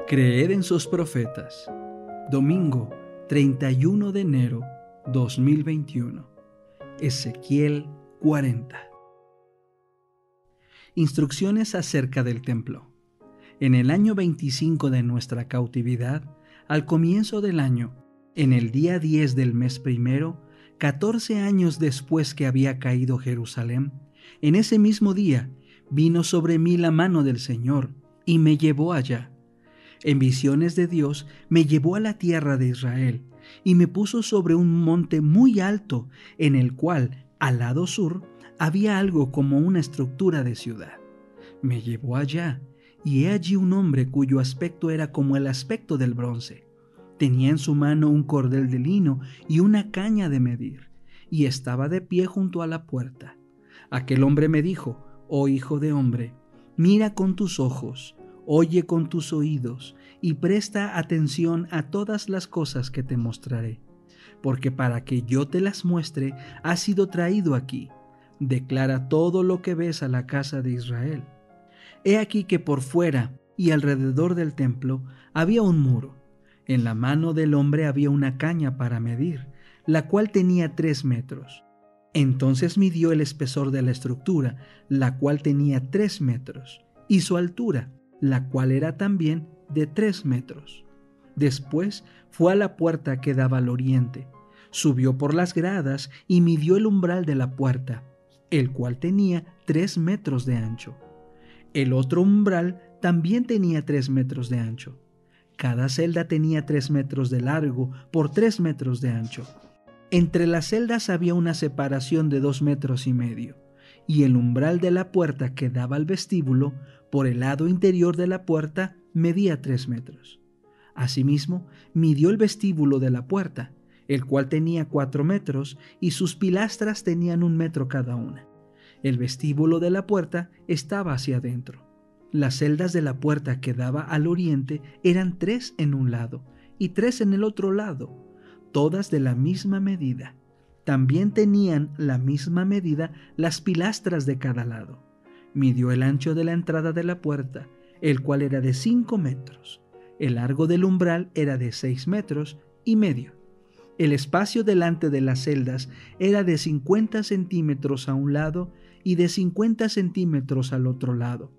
Creed en sus profetas. Domingo 31 de enero 2021. Ezequiel 40. Instrucciones acerca del templo. En el año 25 de nuestra cautividad, al comienzo del año, en el día 10 del mes primero, 14 años después que había caído Jerusalén, en ese mismo día vino sobre mí la mano del Señor y me llevó allá. En visiones de Dios me llevó a la tierra de Israel y me puso sobre un monte muy alto, en el cual, al lado sur, había algo como una estructura de ciudad. Me llevó allá, y he allí un hombre cuyo aspecto era como el aspecto del bronce. Tenía en su mano un cordel de lino y una caña de medir, y estaba de pie junto a la puerta. Aquel hombre me dijo: «Oh hijo de hombre, mira con tus ojos, oye con tus oídos, y presta atención a todas las cosas que te mostraré, porque para que yo te las muestre has sido traído aquí. Declara todo lo que ves a la casa de Israel. He aquí que por fuera y alrededor del templo había un muro. En la mano del hombre había una caña para medir, la cual tenía 3 metros. Entonces midió el espesor de la estructura, la cual tenía 3 metros, y su altura, la cual era también de 3 metros. Después fue a la puerta que daba al oriente, subió por las gradas y midió el umbral de la puerta, el cual tenía 3 metros de ancho. El otro umbral también tenía 3 metros de ancho. Cada celda tenía 3 metros de largo por 3 metros de ancho. Entre las celdas había una separación de 2 metros y medio, y el umbral de la puerta que daba al vestíbulo, por el lado interior de la puerta, medía 3 metros. Asimismo, midió el vestíbulo de la puerta, el cual tenía 4 metros, y sus pilastras tenían 1 metro cada una. El vestíbulo de la puerta estaba hacia adentro. Las celdas de la puerta que daba al oriente eran 3 en un lado y 3 en el otro lado, todas de la misma medida. También tenían la misma medida las pilastras de cada lado. Midió el ancho de la entrada de la puerta, el cual era de 5 metros. El largo del umbral era de 6 metros y medio. El espacio delante de las celdas era de 50 centímetros a un lado y de 50 centímetros al otro lado.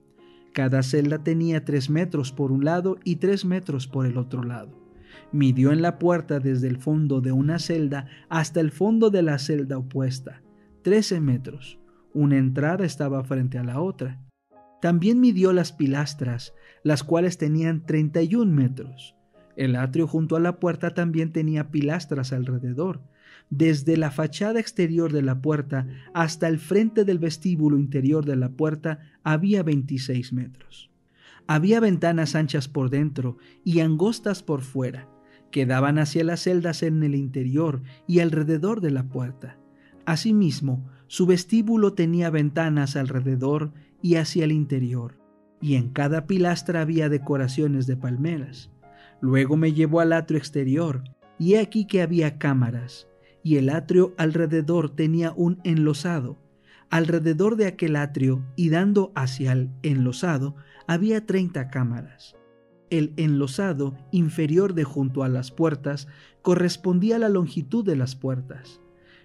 Cada celda tenía 3 metros por un lado y 3 metros por el otro lado. Midió en la puerta desde el fondo de una celda hasta el fondo de la celda opuesta, 13 metros. Una entrada estaba frente a la otra. También midió las pilastras, las cuales tenían 31 metros. El atrio junto a la puerta también tenía pilastras alrededor. Desde la fachada exterior de la puerta hasta el frente del vestíbulo interior de la puerta había 26 metros. Había ventanas anchas por dentro y angostas por fuera, que daban hacia las celdas en el interior y alrededor de la puerta. Asimismo, su vestíbulo tenía ventanas alrededor y hacia el interior, y en cada pilastra había decoraciones de palmeras. Luego me llevó al atrio exterior, y he aquí que había cámaras, y el atrio alrededor tenía un enlosado. Alrededor de aquel atrio y dando hacia el enlosado había 30 cámaras. El enlosado inferior de junto a las puertas correspondía a la longitud de las puertas.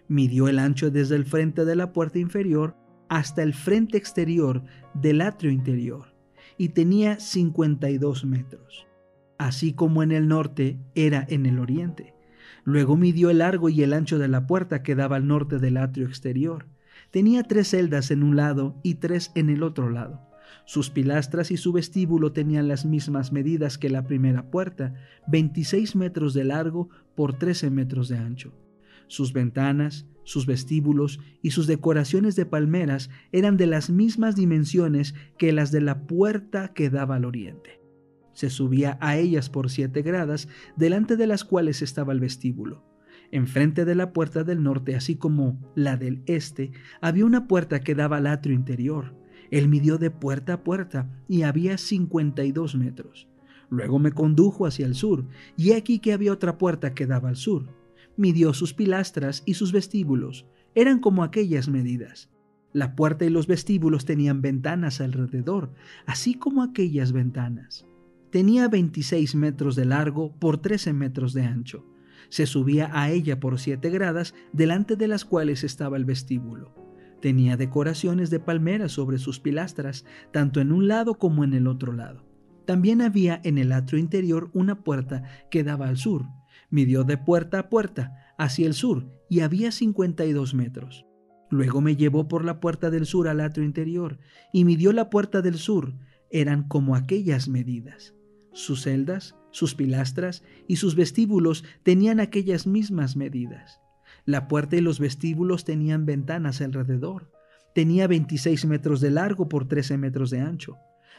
Midió el ancho desde el frente de la puerta inferior hasta el frente exterior del atrio interior, y tenía 52 metros. Así como en el norte era en el oriente. Luego midió el largo y el ancho de la puerta que daba al norte del atrio exterior. Tenía 3 celdas en un lado y 3 en el otro lado. Sus pilastras y su vestíbulo tenían las mismas medidas que la primera puerta, 26 metros de largo por 13 metros de ancho. Sus ventanas, sus vestíbulos y sus decoraciones de palmeras eran de las mismas dimensiones que las de la puerta que daba al oriente. Se subía a ellas por 7 gradas, delante de las cuales estaba el vestíbulo. Enfrente de la puerta del norte, así como la del este, había una puerta que daba al atrio interior. Él midió de puerta a puerta y había 52 metros. Luego me condujo hacia el sur, y he aquí que había otra puerta que daba al sur. Midió sus pilastras y sus vestíbulos. Eran como aquellas medidas. La puerta y los vestíbulos tenían ventanas alrededor, así como aquellas ventanas. Tenía 26 metros de largo por 13 metros de ancho. Se subía a ella por 7 gradas, delante de las cuales estaba el vestíbulo. Tenía decoraciones de palmeras sobre sus pilastras, tanto en un lado como en el otro lado. También había en el atrio interior una puerta que daba al sur. Midió de puerta a puerta hacia el sur y había 52 metros. Luego me llevó por la puerta del sur al atrio interior y midió la puerta del sur. Eran como aquellas medidas. Sus celdas, sus pilastras y sus vestíbulos tenían aquellas mismas medidas. La puerta y los vestíbulos tenían ventanas alrededor. Tenía 26 metros de largo por 13 metros de ancho.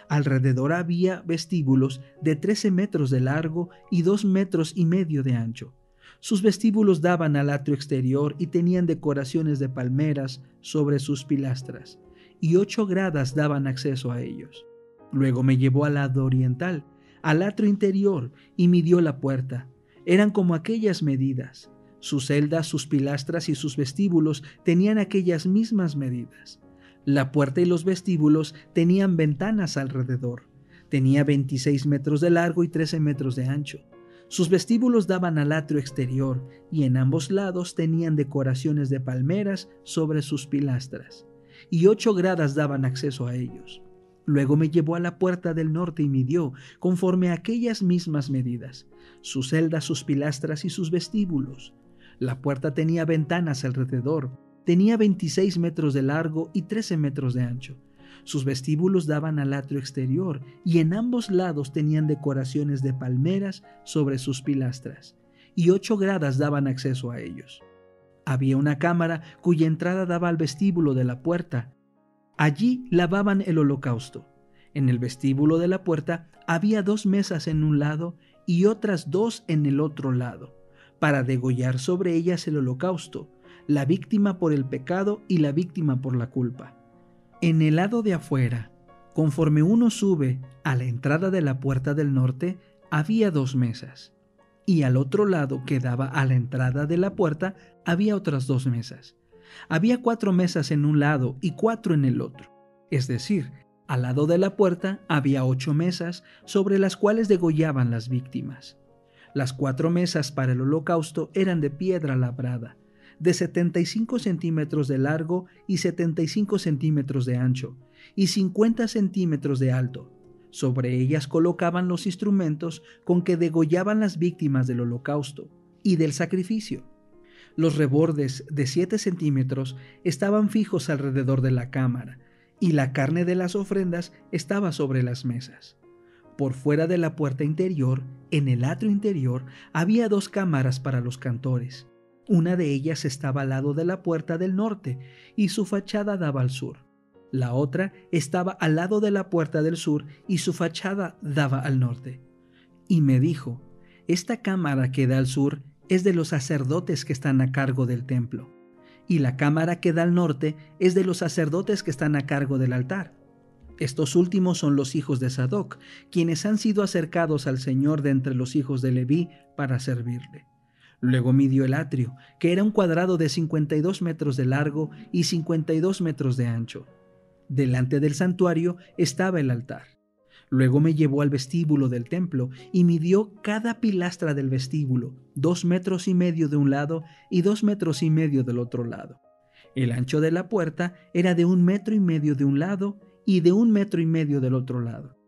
Alrededor había vestíbulos de 13 metros de largo y 2 metros y medio de ancho. Sus vestíbulos daban al atrio exterior y tenían decoraciones de palmeras sobre sus pilastras, y 8 gradas daban acceso a ellos. Luego me llevó al lado oriental, al atrio interior, y midió la puerta. Eran como aquellas medidas. Sus celdas, sus pilastras y sus vestíbulos tenían aquellas mismas medidas. La puerta y los vestíbulos tenían ventanas alrededor. Tenía 26 metros de largo y 13 metros de ancho. Sus vestíbulos daban al atrio exterior y en ambos lados tenían decoraciones de palmeras sobre sus pilastras, y 8 gradas daban acceso a ellos. Luego me llevó a la puerta del norte y midió, conforme a aquellas mismas medidas, sus celdas, sus pilastras y sus vestíbulos. La puerta tenía ventanas alrededor. Tenía 26 metros de largo y 13 metros de ancho. Sus vestíbulos daban al atrio exterior y en ambos lados tenían decoraciones de palmeras sobre sus pilastras, y 8 gradas daban acceso a ellos. Había una cámara cuya entrada daba al vestíbulo de la puerta. Allí lavaban el holocausto. En el vestíbulo de la puerta había 2 mesas en un lado y otras 2 en el otro lado, para degollar sobre ellas el holocausto, la víctima por el pecado y la víctima por la culpa. En el lado de afuera, conforme uno sube a la entrada de la puerta del norte, había 2 mesas, y al otro lado que daba a la entrada de la puerta había otras 2 mesas. Había 4 mesas en un lado y 4 en el otro, es decir, al lado de la puerta había 8 mesas sobre las cuales degollaban las víctimas. Las 4 mesas para el holocausto eran de piedra labrada, de 75 centímetros de largo y 75 centímetros de ancho, y 50 centímetros de alto. Sobre ellas colocaban los instrumentos con que degollaban las víctimas del holocausto y del sacrificio. Los rebordes de 7 centímetros estaban fijos alrededor de la cámara, y la carne de las ofrendas estaba sobre las mesas. Por fuera de la puerta interior, en el atrio interior, había 2 cámaras para los cantores. Una de ellas estaba al lado de la puerta del norte y su fachada daba al sur. La otra estaba al lado de la puerta del sur y su fachada daba al norte. Y me dijo: esta cámara que da al sur es de los sacerdotes que están a cargo del templo, y la cámara que da al norte es de los sacerdotes que están a cargo del altar. Estos últimos son los hijos de Sadoc, quienes han sido acercados al Señor de entre los hijos de Leví para servirle. Luego midió el atrio, que era un cuadrado de 52 metros de largo y 52 metros de ancho. Delante del santuario estaba el altar. Luego me llevó al vestíbulo del templo y midió cada pilastra del vestíbulo, 2 metros y medio de un lado y 2 metros y medio del otro lado. El ancho de la puerta era de 1 metro y medio de un lado y de 1 metro y medio del otro lado.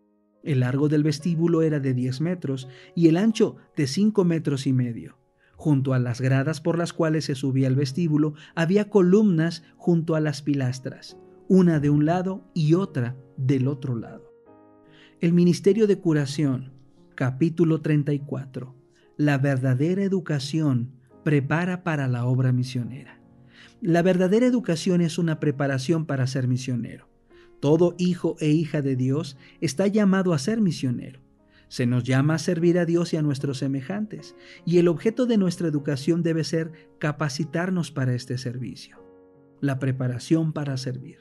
El largo del vestíbulo era de 10 metros y el ancho de 5 metros y medio. Junto a las gradas por las cuales se subía al vestíbulo había columnas junto a las pilastras, una de un lado y otra del otro lado. El ministerio de curación, capítulo 34. La verdadera educación prepara para la obra misionera. La verdadera educación es una preparación para ser misionero. Todo hijo e hija de Dios está llamado a ser misionero. Se nos llama a servir a Dios y a nuestros semejantes, y el objeto de nuestra educación debe ser capacitarnos para este servicio. La preparación para servir.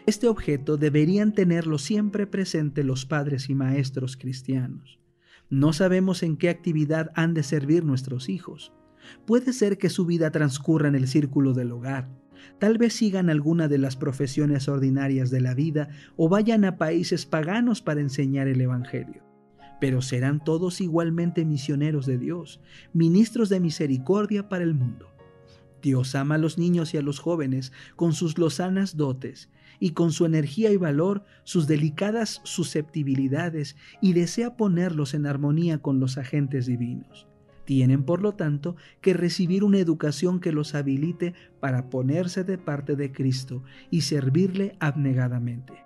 Este objeto deberían tenerlo siempre presente los padres y maestros cristianos. No sabemos en qué actividad han de servir nuestros hijos. Puede ser que su vida transcurra en el círculo del hogar. Tal vez sigan alguna de las profesiones ordinarias de la vida o vayan a países paganos para enseñar el Evangelio. pero serán todos igualmente misioneros de Dios, ministros de misericordia para el mundo. Dios ama a los niños y a los jóvenes con sus lozanas dotes y con su energía y valor, sus delicadas susceptibilidades, y desea ponerlos en armonía con los agentes divinos. Tienen, por lo tanto, que recibir una educación que los habilite para ponerse de parte de Cristo y servirle abnegadamente.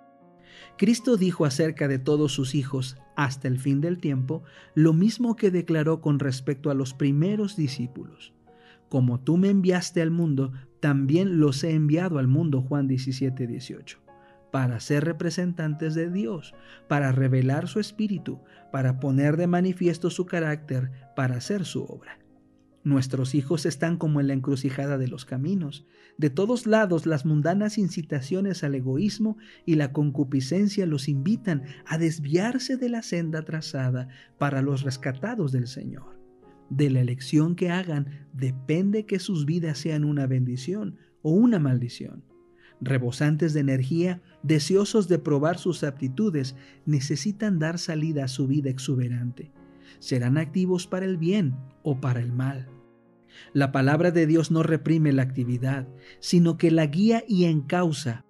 Cristo dijo acerca de todos sus hijos hasta el fin del tiempo lo mismo que declaró con respecto a los primeros discípulos. Como tú me enviaste al mundo, también los he enviado al mundo, Juan 17:18, para ser representantes de Dios, para revelar su espíritu, para poner de manifiesto su carácter, para hacer su obra. Nuestros hijos están como en la encrucijada de los caminos. De todos lados, las mundanas incitaciones al egoísmo y la concupiscencia los invitan a desviarse de la senda trazada para los rescatados del Señor. De la elección que hagan depende que sus vidas sean una bendición o una maldición. Rebosantes de energía, deseosos de probar sus aptitudes, necesitan dar salida a su vida exuberante. Serán activos para el bien o para el mal. La palabra de Dios no reprime la actividad, sino que la guía y encausa.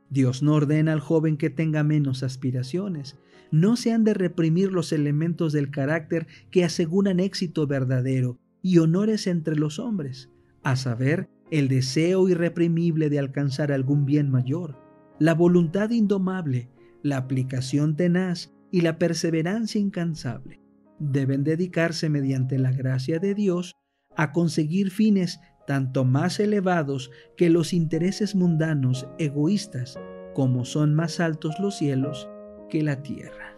Dios no ordena al joven que tenga menos aspiraciones. No se han de reprimir los elementos del carácter que aseguran éxito verdadero y honores entre los hombres, a saber, el deseo irreprimible de alcanzar algún bien mayor, la voluntad indomable, la aplicación tenaz y la perseverancia incansable. Deben dedicarse mediante la gracia de Dios a conseguir fines tanto más elevados que los intereses mundanos egoístas, como son más altos los cielos que la tierra.